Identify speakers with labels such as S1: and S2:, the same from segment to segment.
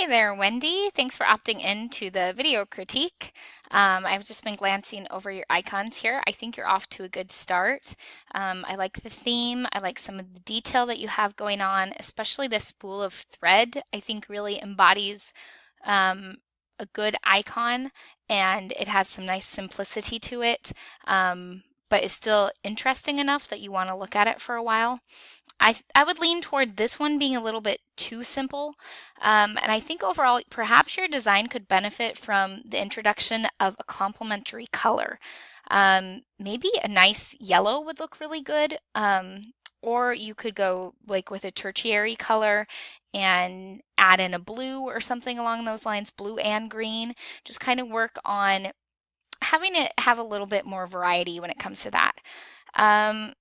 S1: Hey there, Wendy. Thanks for opting in to the video critique. I've just been glancing over your icons here. I think you're off to a good start. I like the theme. I like some of the detail that you have going on, especially this spool of thread. I think really embodies um, a good icon, and it has some nice simplicity to it, but it's still interesting enough that you want to look at it for a while. I would lean toward this one being a little bit too simple. And I think overall, perhaps your design could benefit from the introduction of a complementary color. Maybe a nice yellow would look really good. Or you could go like with a tertiary color and add in a blue or something along those lines, blue and green. Just kind of work on having it have a little bit more variety when it comes to that. Um,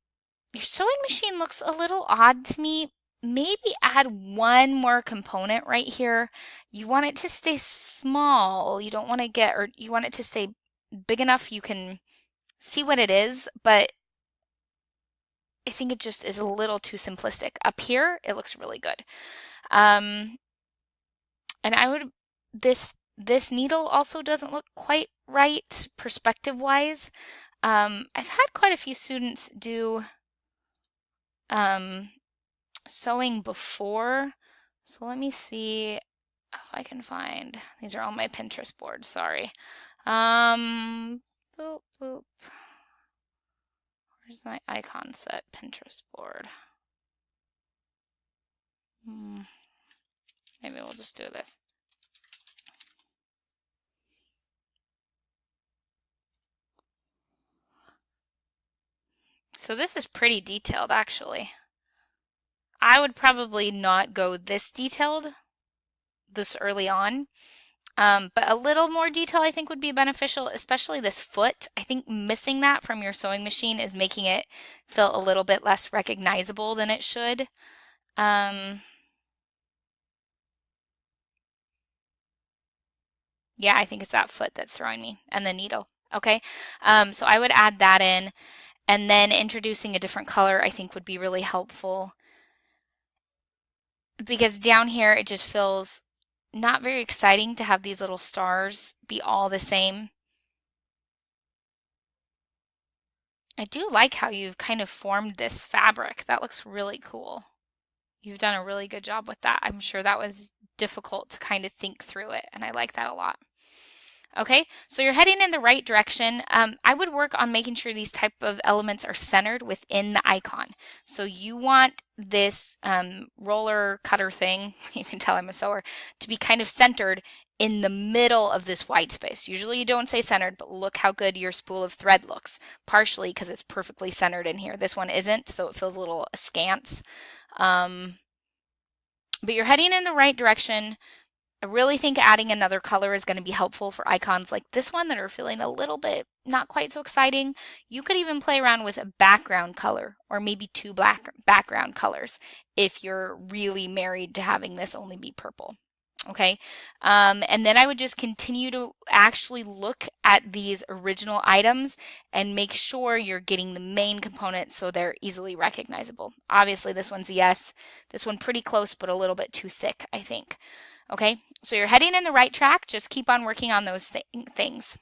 S1: your sewing machine looks a little odd to me. Maybe add one more component right here. You want it to stay small. You don't want to get, or you want it to stay big enough you can see what it is, but I think it just is a little too simplistic. Up here, it looks really good. Um, and I would, this needle also doesn't look quite right perspective wise. I've had quite a few students do um, sewing before. So let me see if I can find. These are all my Pinterest boards, sorry. Boop, boop. Where's my icon set Pinterest board? Maybe we'll just do this. So this is pretty detailed, actually. I would probably not go this detailed this early on. But a little more detail I think would be beneficial, especially this foot. I think missing that from your sewing machine is making it feel a little bit less recognizable than it should. Yeah, I think it's that foot that's throwing me and the needle. Okay. So I would add that in, and then introducing a different color I think would be really helpful because down here it just feels not very exciting to have these little stars be all the same. I do like how you've kind of formed this fabric. That looks really cool. You've done a really good job with that. I'm sure that was difficult to kind of think through it, and I like that a lot. Okay, so you're heading in the right direction. I would work on making sure these type of elements are centered within the icon. So you want this roller cutter thing, you can tell I'm a sewer, to be kind of centered in the middle of this white space. Usually you don't say centered, but look how good your spool of thread looks, partially because it's perfectly centered in here. This one isn't, so it feels a little askance. But you're heading in the right direction. I really think adding another color is going to be helpful for icons like this one that are feeling a little bit not quite so exciting. You could even play around with a background color or maybe two black background colors if you're really married to having this only be purple. Okay, and then I would just continue to actually look at these original items and make sure you're getting the main components so they're easily recognizable. Obviously, this one's a yes. This one pretty close, but a little bit too thick, I think. Okay, so you're heading in the right track. Just keep on working on those things.